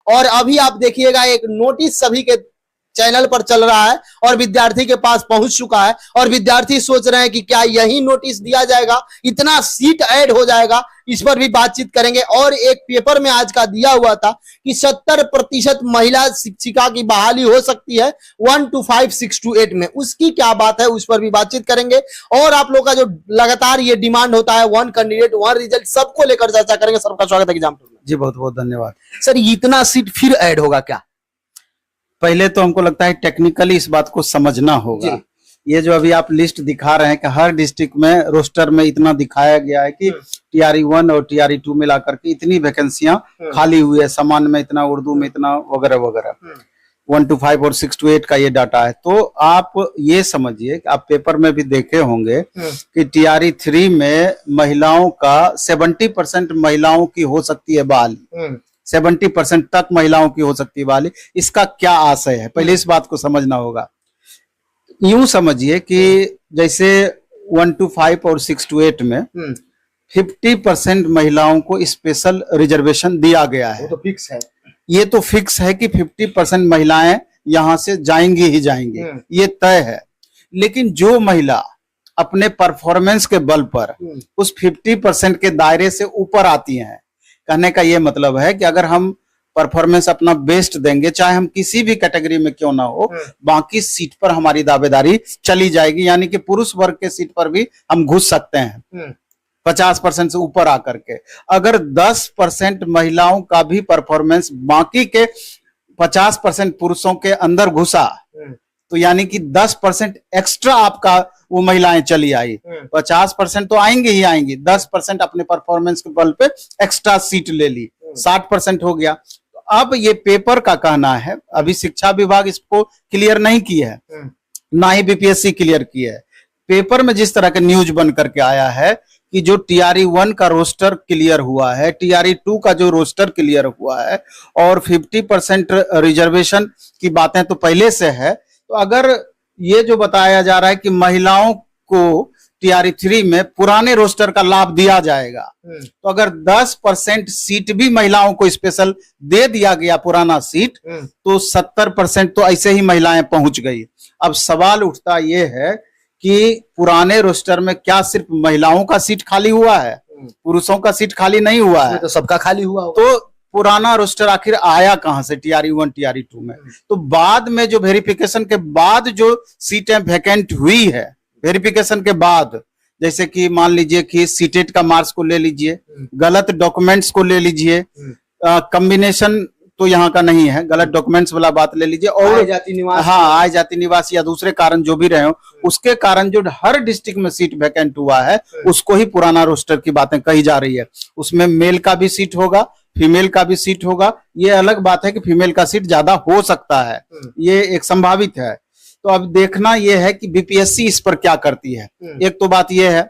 और अभी आप देखिएगा एक नोटिस सभी के चैनल पर चल रहा है और विद्यार्थी के पास पहुंच चुका है और विद्यार्थी सोच रहे हैं कि क्या यही नोटिस दिया जाएगा, इतना सीट ऐड हो जाएगा, इस पर भी बातचीत करेंगे। और एक पेपर में आज का दिया हुआ था कि 70% महिला शिक्षिका की बहाली हो सकती है 1 to 5, 6 to 8 में, उसकी क्या बात है उस पर भी बातचीत करेंगे। और आप लोग का जो लगातार ये डिमांड होता है 1 कैंडिडेट 1 रिजल्ट, सबको लेकर चर्चा करेंगे। सबका स्वागत है एग्जाम जी, बहुत बहुत धन्यवाद सर। इतना सीट फिर ऐड होगा क्या? पहले तो हमको लगता है टेक्निकली इस बात को समझना होगा। ये जो अभी आप लिस्ट दिखा रहे हैं कि हर डिस्ट्रिक्ट में रोस्टर में इतना दिखाया गया है कि टीआरई 1 और टीआरई 2 मिला करके इतनी वैकेंसियां खाली हुई है, सामान्य में इतना, उर्दू में इतना, वगैरह वगैरह। 1 to 5 और 6 to 8 का ये डाटा है। तो आप ये समझिए कि आप पेपर में भी देखे होंगे कि टीआरई 3 में महिलाओं का 70% महिलाओं की हो सकती है बहाली, 70% तक महिलाओं की हो सकती है बहाली। इसका क्या आशय है, पहले इस बात को समझना होगा। यूं समझिए कि जैसे 1 to 5 और 6 to 8 में 50% महिलाओं को स्पेशल रिजर्वेशन दिया गया है। वो तो फिक्स है, ये तो फिक्स है कि 50% महिलाएं यहां से जाएंगी ही जाएंगी, ये तय है। लेकिन जो महिला अपने परफॉर्मेंस के बल पर उस 50% के दायरे से ऊपर आती हैं, कहने का ये मतलब है कि अगर हम परफॉर्मेंस अपना बेस्ट देंगे, चाहे हम किसी भी कैटेगरी में क्यों ना हो, बाकी सीट पर हमारी दावेदारी चली जाएगी। यानी कि पुरुष वर्ग के सीट पर भी हम घुस सकते हैं 50% से ऊपर आकर के। अगर 10% महिलाओं का भी परफॉर्मेंस बाकी के 50% पुरुषों के अंदर घुसा, तो यानी कि 10% एक्स्ट्रा आपका वो महिलाएं चली आई, 50% तो आएंगे ही आएंगी, 10% अपने परफॉर्मेंस के बल पे एक्स्ट्रा सीट ले ली, 60% हो गया। तो अब ये पेपर का कहना है, अभी शिक्षा विभाग इसको क्लियर नहीं की है, ना ही बीपीएससी क्लियर की है। पेपर में जिस तरह के न्यूज बन करके आया है कि जो टीआरई 1 का रोस्टर क्लियर हुआ है, टीआरई 2 का जो रोस्टर क्लियर हुआ है और 50% रिजर्वेशन की बातें तो पहले से है, तो अगर ये जो बताया जा रहा है कि महिलाओं को टीआरई 3 में पुराने रोस्टर का लाभ दिया जाएगा, तो अगर 10% सीट भी महिलाओं को स्पेशल दे दिया गया पुराना सीट, तो 70% तो ऐसे ही महिलाएं पहुंच गई। अब सवाल उठता ये है कि पुराने रोस्टर में क्या सिर्फ महिलाओं का सीट खाली हुआ है, पुरुषों का सीट खाली नहीं हुआ है? तो सबका खाली हुआ होगा। तो पुराना रोस्टर आखिर आया कहां से टीआरई 1 टीआरई 2 में? तो बाद में जो वेरिफिकेशन के बाद जो सीटें वैकेंट हुई है, वेरिफिकेशन के बाद, जैसे कि मान लीजिए कि सीटेट का मार्क्स को ले लीजिए, गलत डॉक्यूमेंट्स को ले लीजिए, कॉम्बिनेशन तो यहाँ का नहीं है, गलत डॉक्यूमेंट्स वाला बात ले लीजिए, और आय जाति निवास या दूसरे कारण जो भी रहे हो, उसके कारण जो हर डिस्ट्रिक्ट में सीट वैकेंट हुआ है उसको ही पुराना रोस्टर की बातें कही जा रही है। उसमें मेल का भी सीट होगा, फीमेल का भी सीट होगा। ये अलग बात है कि फीमेल का सीट ज्यादा हो सकता है, ये एक संभावित है। तो अब देखना यह है कि बीपीएससी इस पर क्या करती है। एक तो बात यह है,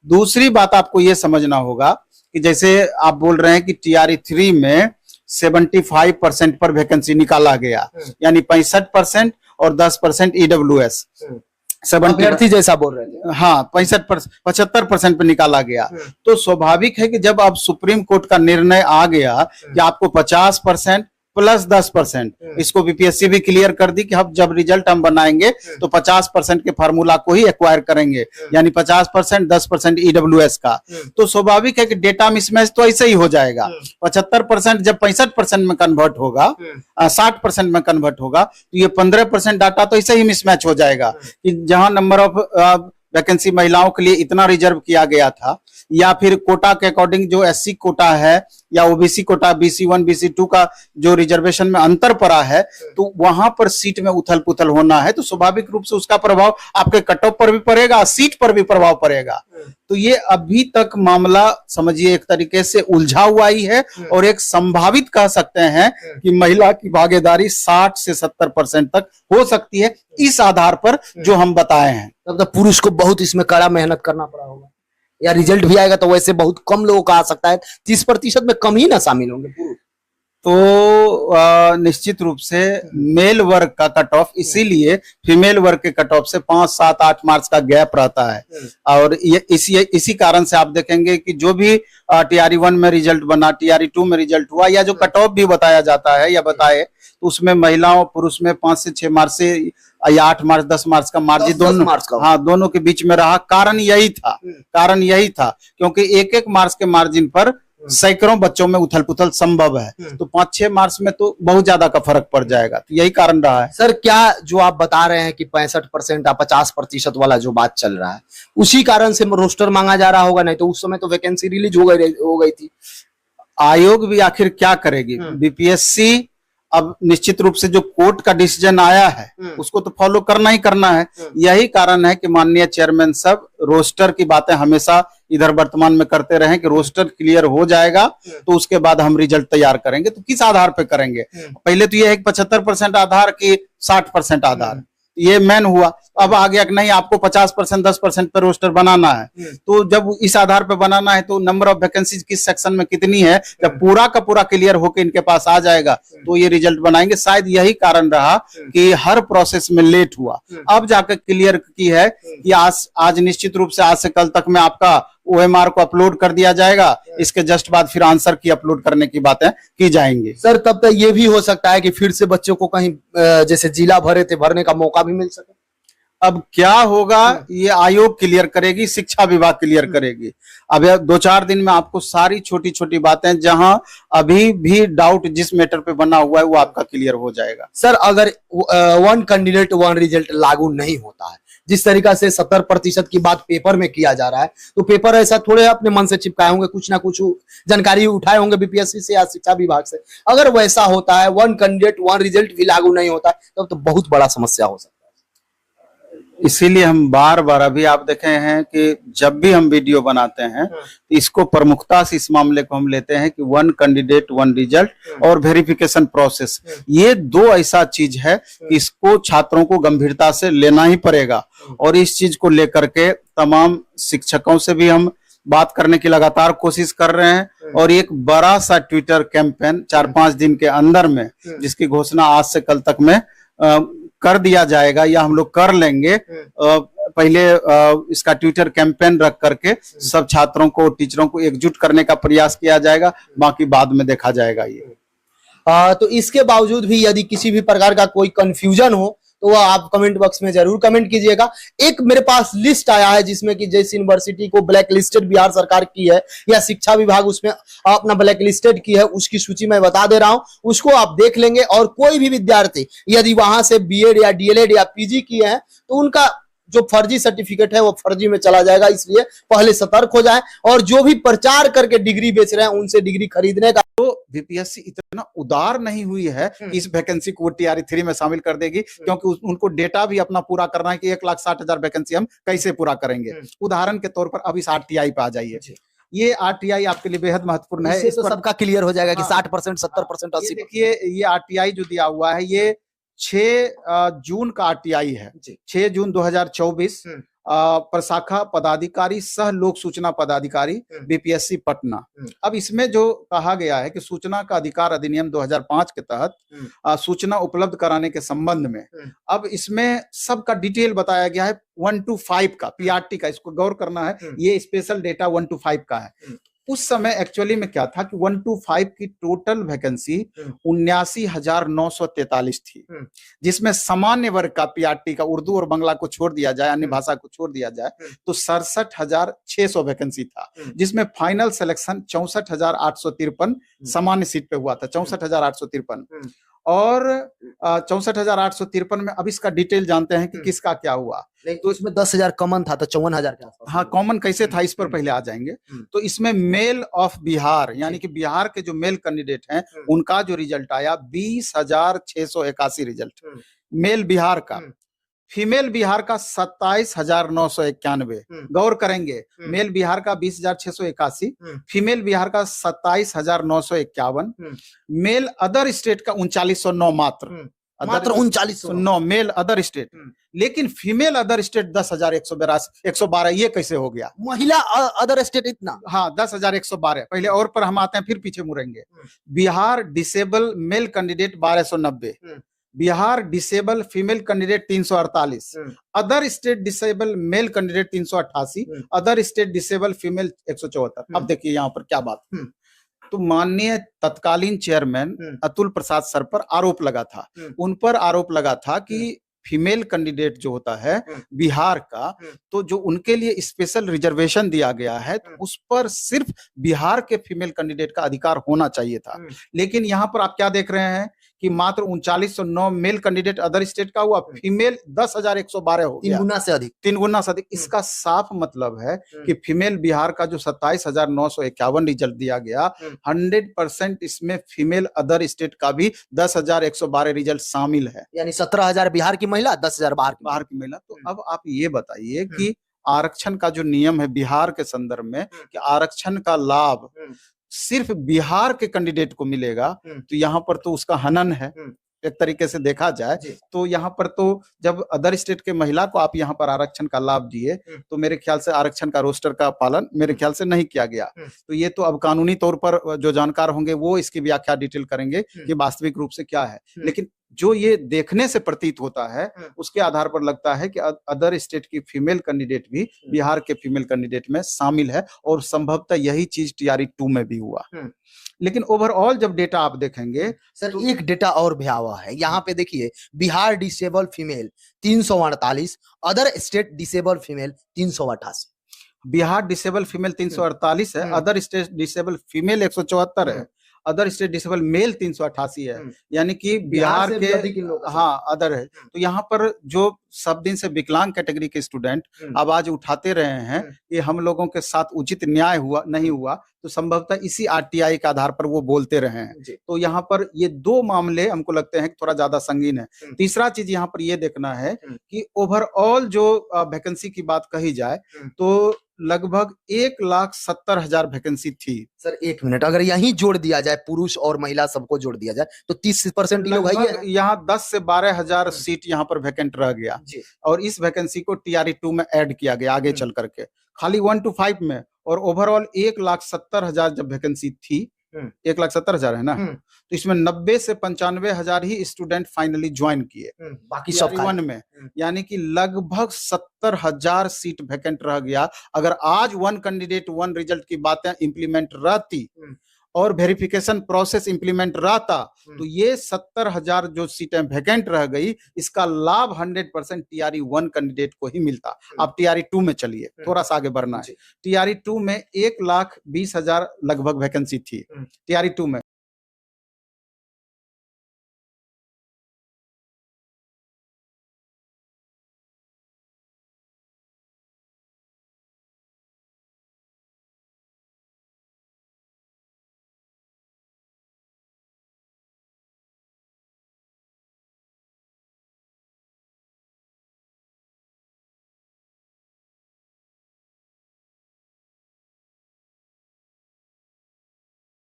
दूसरी बात आपको यह समझना होगा कि जैसे आप बोल रहे हैं कि टीआरई 3 में 75% पर वैकेंसी निकाला गया, यानी 65% और 10% ईडब्ल्यूएस, 70 जैसा बोल रहे थे। हाँ, 75% पे निकाला गया। तो स्वाभाविक है कि जब अब सुप्रीम कोर्ट का निर्णय आ गया कि आपको 50% प्लस 10%, इसको बीपीएससी भी क्लियर कर दी कि हम जब रिजल्ट हम बनाएंगे तो 50% के फार्मूला को ही एक्वायर करेंगे, यानी 50% 10% ईडब्ल्यूएस का। तो स्वाभाविक है कि डेटा मिसमैच तो ऐसे ही हो जाएगा। 75% जब 65% में कन्वर्ट होगा, 60% में कन्वर्ट होगा, तो ये 15% डाटा तो ऐसे ही मिसमैच हो जाएगा कि जहां नंबर ऑफ वैकेंसी महिलाओं के लिए इतना रिजर्व किया गया था, या फिर कोटा के अकॉर्डिंग जो एससी कोटा है या ओबीसी कोटा BC1 BC2 का जो रिजर्वेशन में अंतर पड़ा है, तो वहां पर सीट में उथल पुथल होना है, तो स्वाभाविक रूप से उसका प्रभाव आपके कट ऑफ पर भी पड़ेगा, सीट पर भी प्रभाव पड़ेगा। तो ये अभी तक मामला समझिए एक तरीके से उलझा हुआ ही है, और एक संभावित कह सकते हैं कि महिला की भागीदारी 60 से 70% तक हो सकती है, इस आधार पर जो हम बताए हैं। तब तो पुरुष को बहुत इसमें कड़ा मेहनत करना पड़ा होगा, या रिजल्ट भी आएगा तो वैसे बहुत कम लोगों का आ सकता है, 30% में कम ही ना शामिल होंगे पुरुष। तो निश्चित रूप से मेल वर्ग का कट ऑफ, इसीलिए फीमेल वर्ग के कट ऑफ से 5, 7, 8 मार्क्स का गैप रहता है। और ये इसी कारण से आप देखेंगे कि जो भी टीआरई 1 में रिजल्ट बना, टीआरई 2 में रिजल्ट हुआ, या जो कट ऑफ भी बताया जाता है या बताए, तो उसमें महिलाओं पुरुष में 5 से 6 मार्क्स से या 8 मार्क्स 10 मार्क्स का मार्जिन दोनों के बीच में रहा। कारण यही था क्योंकि एक एक मार्क्स के मार्जिन पर सैकड़ों बच्चों में उथल पुथल संभव है, तो 5-6 मार्क्स में तो बहुत ज्यादा का फर्क पड़ जाएगा। तो यही कारण रहा है। सर, क्या जो आप बता रहे हैं कि 65% या 50% वाला जो बात चल रहा है, उसी कारण से रोस्टर मांगा जा रहा होगा? नहीं तो उस समय तो वैकेंसी रिलीज हो गई थी। आयोग भी आखिर क्या करेगी? बीपीएससी अब निश्चित रूप से जो कोर्ट का डिसीजन आया है उसको तो फॉलो करना ही करना है। यही कारण है कि माननीय चेयरमैन सब रोस्टर की बातें हमेशा इधर वर्तमान में करते रहे कि रोस्टर क्लियर हो जाएगा तो उसके बाद हम रिजल्ट तैयार करेंगे। तो किस आधार पे करेंगे? पहले तो ये है 75% आधार की 60% आधार, ये मेन हुआ। अब आ गया कि नहीं, आपको 50% 10% पे रोस्टर बनाना है। तो जब इस आधार पे बनाना है तो नंबर ऑफ वैकेंसीज किस सेक्शन में कितनी है, जब पूरा का पूरा क्लियर होकर इनके पास आ जाएगा तो ये रिजल्ट बनाएंगे। शायद यही कारण रहा कि हर प्रोसेस में लेट हुआ। अब जाकर क्लियर की है कि आज निश्चित रूप से आज से कल तक में आपका OMR को अपलोड कर दिया जाएगा। इसके जस्ट बाद फिर आंसर की अपलोड करने की बातें की जाएंगी। सर, तब तक ये भी हो सकता है कि फिर से बच्चों को कहीं जैसे जिला भरे थे भरने का मौका भी मिल सके। अब क्या होगा ये आयोग क्लियर करेगी, शिक्षा विभाग क्लियर करेगी। अब 2-4 दिन में आपको सारी छोटी छोटी बातें जहां अभी भी डाउट जिस मैटर पे बना हुआ है वो आपका क्लियर हो जाएगा। सर, अगर 1 कैंडिडेट 1 रिजल्ट लागू नहीं होता है, जिस तरीका से 70% की बात पेपर में किया जा रहा है, तो पेपर ऐसा थोड़े अपने मन से चिपकाए होंगे, कुछ ना कुछ जानकारी उठाए होंगे बीपीएससी से या शिक्षा विभाग से। अगर वैसा होता है, 1 कैंडिडेट 1 रिजल्ट भी लागू नहीं होता है, तब तो बहुत बड़ा समस्या हो सकता है। इसीलिए हम बार बार अभी आप देखे हैं कि जब भी हम वीडियो बनाते हैं तो इसको प्रमुखता से इस मामले को हम लेते हैं कि 1 कैंडिडेट 1 रिजल्ट और वेरिफिकेशन प्रोसेस, ये 2 ऐसा चीज है कि इसको छात्रों को गंभीरता से लेना ही पड़ेगा। और इस चीज को लेकर के तमाम शिक्षकों से भी हम बात करने की लगातार कोशिश कर रहे हैं। और एक बड़ा सा ट्विटर कैंपेन 4-5 दिन के अंदर में, जिसकी घोषणा आज से कल तक में कर दिया जाएगा या हम लोग कर लेंगे। पहले इसका ट्विटर कैंपेन रख करके सब छात्रों को, टीचरों को एकजुट करने का प्रयास किया जाएगा, बाकी बाद में देखा जाएगा। ये तो इसके बावजूद भी यदि किसी भी प्रकार का कोई कंफ्यूजन हो तो वह आप कमेंट बॉक्स में जरूर कमेंट कीजिएगा। एक मेरे पास लिस्ट आया है जिसमें कि जिस यूनिवर्सिटी को ब्लैक लिस्टेड बिहार सरकार की है या शिक्षा विभाग उसमें अपना ब्लैक लिस्टेड की है, उसकी सूची मैं बता दे रहा हूं, उसको आप देख लेंगे। और कोई भी विद्यार्थी यदि वहां से बीएड या डीएलएड या पीजी किए हैं तो उनका जो फर्जी सर्टिफिकेट है वो फर्जी में चला जाएगा। इसलिए पहले सतर्क हो जाएं और जो भी प्रचार करके डिग्री बेच रहे हैं उनसे डिग्री खरीदने का। तो बीपीएससी इतना उदार नहीं हुई है कि इस वैकेंसी को टीआरई 3 में शामिल कर देगी, क्योंकि उनको डेटा भी अपना पूरा करना है कि 1,60,000 वैकेंसी हम कैसे पूरा करेंगे। उदाहरण के तौर पर अब इस आरटीआई पे आ जाइए। ये आरटीआई आपके लिए बेहद महत्वपूर्ण है। इस पर सबका क्लियर हो जाएगा कि 60%, 70%, 80%। देखिए, ये आरटीआई जो दिया हुआ है ये 6 जून का आरटीआई है। 6 जून 2024, प्रशाखा पदाधिकारी सह लोक सूचना पदाधिकारी बीपीएससी पटना। अब इसमें जो कहा गया है कि सूचना का अधिकार अधिनियम 2005 के तहत सूचना उपलब्ध कराने के संबंध में अब इसमें सबका डिटेल बताया गया है। 1 to 5 का पीआरटी का, इसको गौर करना है, ये स्पेशल डेटा 1 to 5 का है। उस समय एक्चुअली में क्या था कि 1 to 5 की टोटल वैकेंसी 79,943 थी, जिसमें सामान्य वर्ग का पीआरटी का उर्दू और बांग्ला को छोड़ दिया जाए, अन्य भाषा को छोड़ दिया जाए, तो 67,600 वैकेंसी था, जिसमें फाइनल सिलेक्शन 64,853 सामान्य सीट पे हुआ था। 64,853 और 64,853 में अब इसका डिटेल जानते हैं कि किसका क्या हुआ। तो इसमें 10,000 कॉमन था, तो 54,000 के आसपास। हाँ, कॉमन कैसे था इस पर पहले आ जाएंगे। तो इसमें मेल ऑफ बिहार, यानी कि बिहार के जो मेल कैंडिडेट हैं उनका जो रिजल्ट आया 20,681 रिजल्ट मेल बिहार का। फीमेल बिहार का 27,991। गौर करेंगे, मेल बिहार का 20,681, फीमेल बिहार का 27,951, मेल अदर स्टेट का 3909 मात्र। मात्र 3900 9 मेल अदर स्टेट, लेकिन फीमेल अदर स्टेट 10,112 ये कैसे हो गया? महिला अदर स्टेट इतना? हाँ 10,112 पहले और पर हम आते हैं फिर पीछे मुड़ेंगे। Bihar disable male candidate 1290, Bihar disable female candidate 348, other state disable male candidate 388, other state disable female 174। अब देखिए यहाँ पर क्या बात, तो माननीय तत्कालीन चेयरमैन अतुल प्रसाद सर पर आरोप लगा था, उन पर आरोप लगा था कि फीमेल कैंडिडेट जो होता है बिहार का, तो जो उनके लिए स्पेशल रिजर्वेशन दिया गया है तो उस पर सिर्फ बिहार के फीमेल कैंडिडेट का अधिकार होना चाहिए था। लेकिन यहाँ पर आप क्या देख रहे हैं कि मात्र 3909 मेल कैंडिडेट अदर स्टेट का हुआ, फीमेल 10,112 हो गया, 3 गुना से अधिक, 3 गुना से अधिक। इसका साफ मतलब है कि फीमेल बिहार का जो 27,951 रिजल्ट दिया गया, 100% इसमें फीमेल अदर स्टेट का भी 10,112 रिजल्ट शामिल है, यानी 17,000 बिहार की महिला, 10,000 बाहर की महिला। तो अब आप ये बताइए कि आरक्षण का जो नियम है बिहार के संदर्भ में कि आरक्षण का लाभ सिर्फ बिहार के कैंडिडेट को मिलेगा, तो यहाँ पर तो उसका हनन है एक तरीके से देखा जाए। तो यहाँ पर तो जब अदर स्टेट के महिला को आप यहाँ पर आरक्षण का लाभ दिए तो मेरे ख्याल से आरक्षण का रोस्टर का पालन मेरे ख्याल से नहीं किया गया। तो ये तो अब कानूनी तौर पर जो जानकार होंगे वो इसकी व्याख्या डिटेल करेंगे कि वास्तविक रूप से क्या है, लेकिन जो ये देखने से प्रतीत होता है उसके आधार पर लगता है कि अदर स्टेट की फीमेल कैंडिडेट भी बिहार के फीमेल कैंडिडेट में शामिल है, और संभवतः यही चीज TRE 2 में भी हुआ। लेकिन ओवरऑल जब डेटा आप देखेंगे सर तो एक डेटा और भयावह है, यहाँ पे देखिए Bihar disable female 348, other state disable female 388। Bihar disable female 348 है, अदर स्टेट डिसेबल फीमेल 174 है, अदर स्टेट डिसेबल मेल 388 है, यानी कि बिहार के हाँ अदर है। तो यहाँ पर जो सब दिन से विकलांग कैटेगरी के स्टूडेंट आवाज उठाते रहे हैं कि हम लोगों के साथ उचित न्याय हुआ नहीं हुआ, तो संभवतः इसी RTI के आधार पर वो बोलते रहे हैं। तो यहाँ पर ये 2 मामले हमको लगते हैं कि थोड़ा ज्यादा संगीन है। तीसरा चीज यहाँ पर ये देखना है कि ओवरऑल जो वैकेंसी की बात कही जाए तो लगभग 1,70,000 वैकेंसी थी। सर एक मिनट, अगर यही जोड़ दिया जाए पुरुष और महिला सबको जोड़ दिया जाए तो 30% लोग है। यहाँ 10 से 12,000 सीट यहाँ पर वैकेंट रह गया, और इस वैकेंसी को TRE 2 में ऐड किया गया आगे चल करके, खाली 1 to 5 में। और ओवरऑल 1,70,000 जब वैकेंसी थी, 1,70,000 है ना, तो इसमें 90 से 95,000 ही स्टूडेंट फाइनली ज्वाइन किए, बाकी सब TRE 1 में, यानी कि लगभग 70,000 सीट वैकेंट रह गया। अगर आज 1 कैंडिडेट 1 रिजल्ट की बातें इंप्लीमेंट रहती और वेरिफिकेशन प्रोसेस इंप्लीमेंट रहता तो ये 70,000 जो सीटें वैकेंट रह गई, इसका लाभ 100% TRE 1 कैंडिडेट को ही मिलता। अब TRE 2 में चलिए, थोड़ा सा आगे बढ़ना है। TRE 2 में 1,20,000 लगभग वैकेंसी थी TRE 2 में,